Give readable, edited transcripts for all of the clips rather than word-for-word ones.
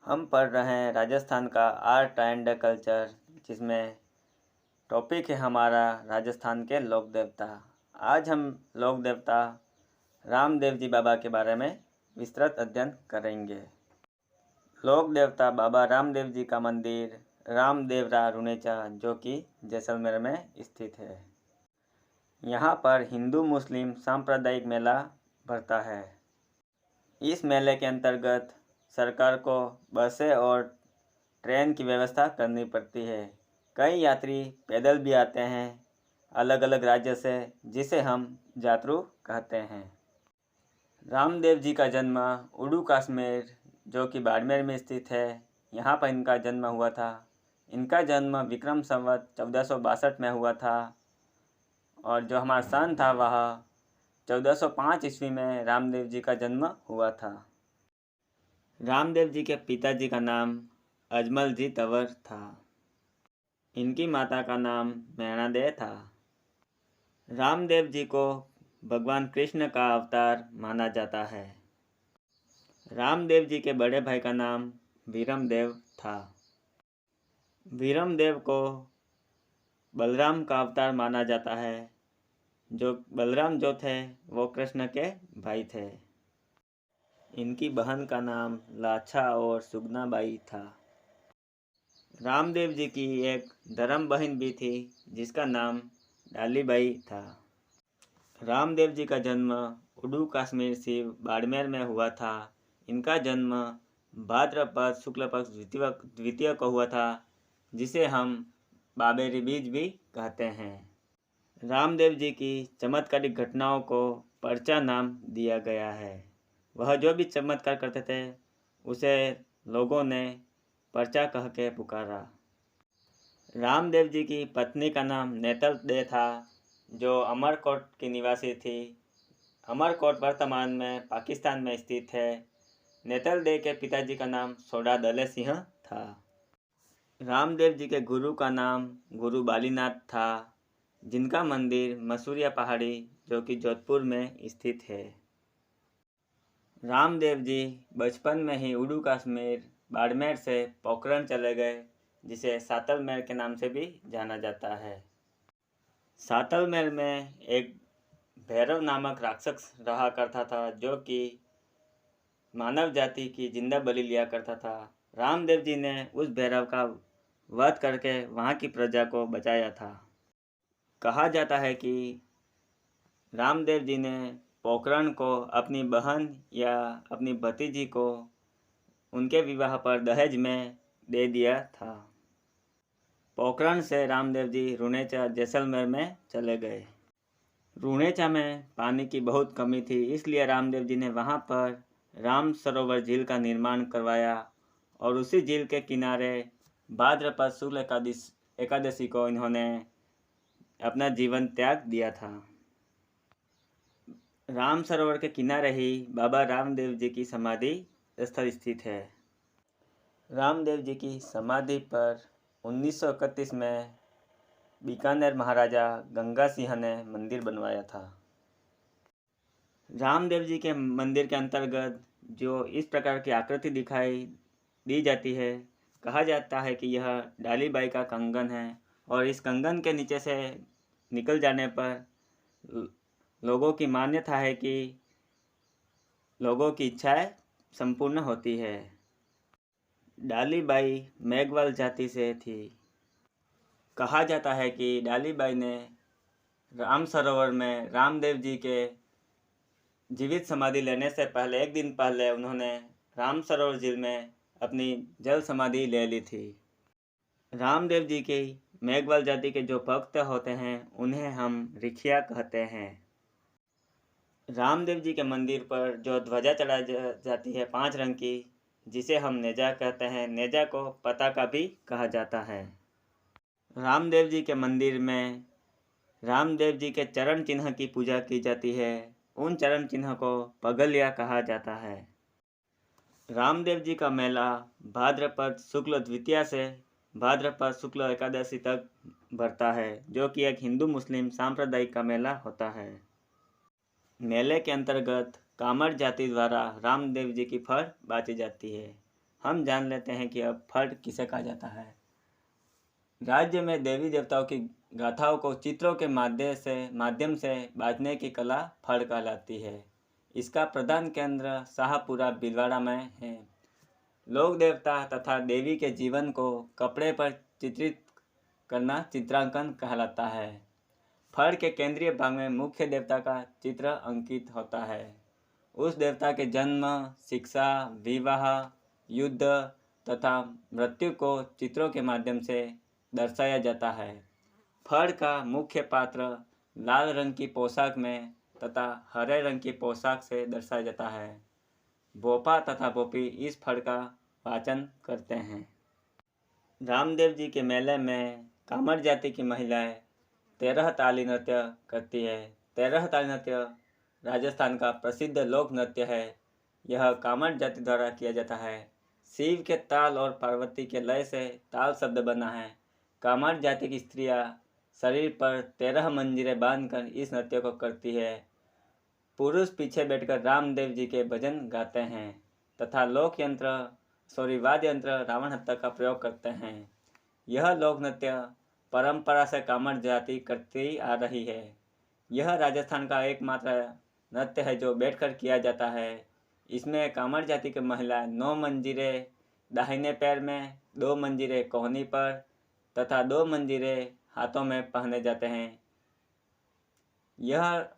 हम पढ़ रहे हैं राजस्थान का आर्ट एंड कल्चर, जिसमें टॉपिक है हमारा राजस्थान के लोक देवता। आज हम लोक देवता रामदेव जी बाबा के बारे में विस्तृत अध्ययन करेंगे। लोक देवता बाबा रामदेव जी का मंदिर रामदेवरा रुनेचा, जो कि जैसलमेर में स्थित है। यहाँ पर हिंदू मुस्लिम सांप्रदायिक मेला भरता है। इस मेले के अंतर्गत सरकार को बसें और ट्रेन की व्यवस्था करनी पड़ती है। कई यात्री पैदल भी आते हैं अलग अलग राज्य से, जिसे हम यात्रु कहते हैं। रामदेव जी का जन्म उडू कश्मीर, जो कि बाड़मेर में स्थित है, यहाँ पर इनका जन्म हुआ था। इनका जन्म विक्रम संवत 1462 में हुआ था और जो हमारा सन था वह 1405 ईस्वी में रामदेव जी का जन्म हुआ था। रामदेव जी के पिताजी का नाम अजमल जी तंवर था। इनकी माता का नाम मैणादे था। रामदेव जी को भगवान कृष्ण का अवतार माना जाता है। रामदेव जी के बड़े भाई का नाम वीरमदेव था। वीरमदेव को बलराम का अवतार माना जाता है। जो बलराम जो थे वो कृष्ण के भाई थे। इनकी बहन का नाम लाछा और सुगनाबाई था। रामदेव जी की एक धर्म बहन भी थी, जिसका नाम डालीबाई था। रामदेव जी का जन्म उडू कश्मीर से बाड़मेर में हुआ था। इनका जन्म भाद्रपद शुक्ल पक्ष द्वितीय को हुआ था, जिसे हम बाबेरी बीज भी कहते हैं। रामदेव जी की चमत्कारिक घटनाओं को पर्चा नाम दिया गया है। वह जो भी चमत्कार करते थे उसे लोगों ने पर्चा कह के पुकारा। रामदेव जी की पत्नी का नाम नेतल दे था, जो अमरकोट की निवासी थी। अमरकोट वर्तमान में पाकिस्तान में स्थित है। नेतल दे के पिताजी का नाम सोडा दले सिंह था। रामदेव जी के गुरु का नाम गुरु बालीनाथ था, जिनका मंदिर मसूरिया पहाड़ी, जो कि जोधपुर में स्थित है। रामदेव जी बचपन में ही उडू कश्मीर बाड़मेर से पोखरण चले गए, जिसे सातलमेर के नाम से भी जाना जाता है। सातलमेर में एक भैरव नामक राक्षस रहा करता था, जो कि मानव जाति की जिंदा बलि लिया करता था। रामदेव जी ने उस भैरव का वध करके वहाँ की प्रजा को बचाया था। कहा जाता है कि रामदेव जी ने पोखरण को अपनी बहन या अपनी भतीजी को उनके विवाह पर दहेज में दे दिया था। पोखरण से रामदेव जी रुनेचा जैसलमेर में चले गए। रुनेचा में पानी की बहुत कमी थी, इसलिए रामदेव जी ने वहाँ पर राम सरोवर झील का निर्माण करवाया और उसी झील के किनारे भाद्रपद शुक्ल एकादशी को इन्होंने अपना जीवन त्याग दिया था। राम सरोवर के किनारे ही बाबा रामदेव जी की समाधि स्थल स्थित है। रामदेव जी की समाधि पर 1931 में बीकानेर महाराजा गंगा सिंह ने मंदिर बनवाया था। रामदेव जी के मंदिर के अंतर्गत जो इस प्रकार की आकृति दिखाई दी जाती है, कहा जाता है कि यह डालीबाई का कंगन है और इस कंगन के नीचे से निकल जाने पर लोगों की मान्यता है कि लोगों की इच्छाएं संपूर्ण होती है। डालीबाई मेघवाल जाति से थी। कहा जाता है कि डालीबाई ने राम सरोवर में रामदेव जी के जीवित समाधि लेने से पहले एक दिन पहले उन्होंने राम सरोवर झील में अपनी जल समाधि ले ली थी। रामदेव जी की मेघवाल जाति के जो भक्त होते हैं उन्हें हम रिखिया कहते हैं। रामदेव जी के मंदिर पर जो ध्वजा चढ़ाई जाती है 5 रंग की, जिसे हम नेजा कहते हैं, नेजा को पताका भी कहा जाता है। रामदेव जी के मंदिर में रामदेव जी के चरण चिन्ह की पूजा की जाती है। उन चरण चिन्ह को पगलिया कहा जाता है। रामदेव जी का मेला भाद्रपद शुक्ल द्वितीया से भाद्रपद शुक्ल एकादशी तक भरता है, जो कि एक हिंदू मुस्लिम सांप्रदायिक का मेला होता है। मेले के अंतर्गत कामर जाति द्वारा रामदेव जी की फर बाँटी जाती है। हम जान लेते हैं कि अब फड़ किसे कहा जाता है। राज्य में देवी देवताओं की गाथाओं को चित्रों के माध्यम से बांधने की कला फड़ कहलाती है। इसका प्रधान केंद्र शाहपुरा भीलवाड़ा में है। लोक देवता तथा देवी के जीवन को कपड़े पर चित्रित करना चित्रांकन कहलाता है। फड़ के केंद्रीय भाग में मुख्य देवता का चित्र अंकित होता है। उस देवता के जन्म, शिक्षा, विवाह, युद्ध तथा मृत्यु को चित्रों के माध्यम से दर्शाया जाता है। फड़ का मुख्य पात्र लाल रंग की पोशाक में तथा हरे रंग की पोशाक से दर्शाया जाता है। भोपा तथा भोपी इस फड़ का वाचन करते हैं। रामदेव जी के मेले में कामर जाति की महिलाएं 13 ताली नृत्य करती है। 13 ताली नृत्य राजस्थान का प्रसिद्ध लोक नृत्य है। यह कामर जाति द्वारा किया जाता है। शिव के ताल और पार्वती के लय से ताल शब्द बना है। कामर जाति की स्त्रियां शरीर पर 13 मंजीरें बांधकर इस नृत्य को करती है। पुरुष पीछे बैठकर रामदेव जी के भजन गाते हैं तथा वाद्य यंत्र रावण हत्या का प्रयोग करते हैं। यह लोक नृत्य परंपरा से कामर जाति करती आ रही है। यह राजस्थान का एकमात्र नृत्य है जो बैठकर किया जाता है। इसमें कामर जाति की महिला 9 मंजीरें दाहिने पैर में, 2 मंजीरें कोहनी पर तथा 2 मंजीरें हाथों में पहने जाते हैं। यह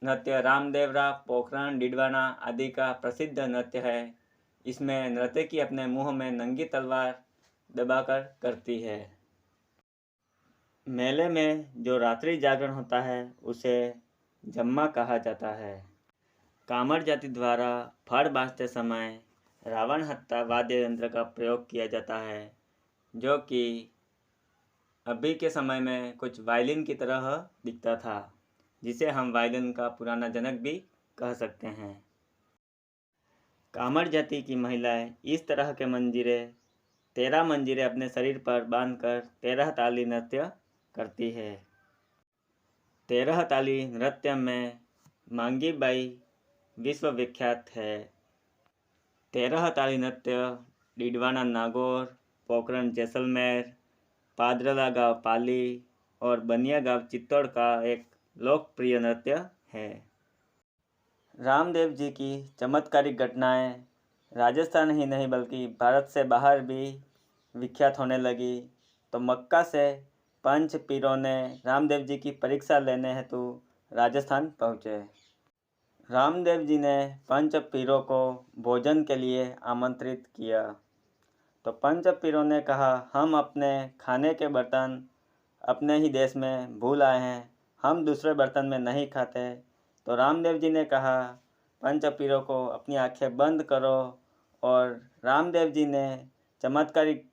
नृत्य रामदेवरा, पोखरण, डिडवाना आदि का प्रसिद्ध नृत्य है। इसमें नर्तकी अपने मुंह में नंगी तलवार दबाकर करती है। मेले में जो रात्रि जागरण होता है उसे जम्मा कहा जाता है। कामर जाति द्वारा फड़ बांधते समय रावण हत्या वाद्य यंत्र का प्रयोग किया जाता है, जो कि अभी के समय में कुछ वायलिन की तरह दिखता था, जिसे हम वायलिन का पुराना जनक भी कह सकते हैं। कामर जाति की महिलाएं इस तरह के 13 मंजीरें अपने शरीर पर बांधकर 13 ताली नृत्य करती है। 13 ताली नृत्य में मांगी बाई विश्व विख्यात है। 13 ताली नृत्य डिडवाना नागौर, पोखरण जैसलमेर, पादरला गांव पाली और बनिया गांव चित्तौड़ का एक लोकप्रिय नृत्य है। रामदेव जी की चमत्कारिक घटनाएं राजस्थान ही नहीं बल्कि भारत से बाहर भी विख्यात होने लगी, तो मक्का से पंच पीरों ने रामदेव जी की परीक्षा लेने हेतु राजस्थान पहुँचे। रामदेव जी ने पंच पीरों को भोजन के लिए आमंत्रित किया, तो पंच पीरों ने कहा, हम अपने खाने के बर्तन अपने ही देश में भूल आए हैं, हम दूसरे बर्तन में नहीं खाते। तो रामदेव जी ने कहा, पंच पीरों को अपनी आंखें बंद करो, और रामदेव जी ने चमत्कारिक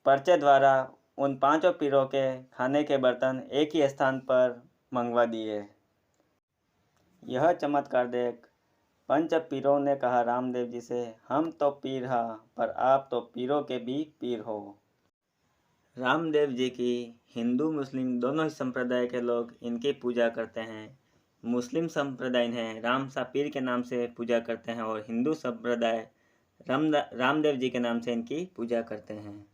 पर्चे द्वारा उन 5 पीरों के खाने के बर्तन एक ही स्थान पर मंगवा दिए। यह चमत्कार देख पंच पीरों ने कहा रामदेव जी से, हम तो पीर हा, पर आप तो पीरों के भी पीर हो। रामदेव जी की हिंदू मुस्लिम दोनों ही संप्रदाय के लोग इनकी पूजा करते हैं। मुस्लिम संप्रदाय इन्हें रामसा पीर के नाम से पूजा करते हैं और हिंदू संप्रदाय रामदेव जी के नाम से इनकी पूजा करते हैं।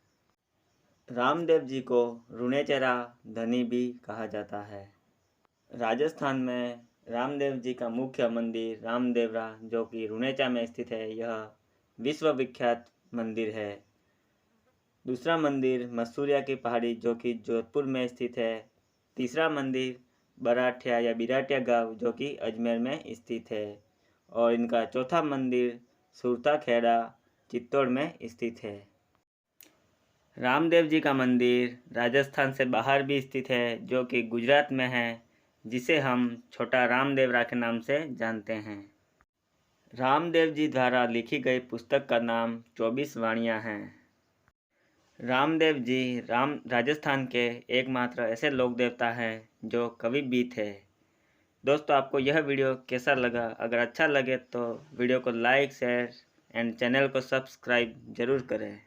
रामदेव जी को रुणेचरा धनी भी कहा जाता है। राजस्थान में रामदेव जी का मुख्य मंदिर रामदेवरा, जो कि रुणेचा में स्थित है, यह विश्व विख्यात मंदिर है। दूसरा मंदिर मसूरिया की पहाड़ी, जो कि जोधपुर में स्थित है। तीसरा मंदिर बराठिया या बिराटिया गांव, जो कि अजमेर में स्थित है। और इनका चौथा मंदिर सुरता खेड़ा, चित्तौड़ में स्थित है। रामदेव जी का मंदिर राजस्थान से बाहर भी स्थित है, जो कि गुजरात में है, जिसे हम छोटा रामदेवरा के नाम से जानते हैं। रामदेव जी द्वारा लिखी गई पुस्तक का नाम 24 वाणियाँ हैं। रामदेव जी राजस्थान के एकमात्र ऐसे लोक देवता हैं जो कवि भी थे। दोस्तों, आपको यह वीडियो कैसा लगा? अगर अच्छा लगे तो वीडियो को लाइक, शेयर एंड चैनल को सब्सक्राइब जरूर करें।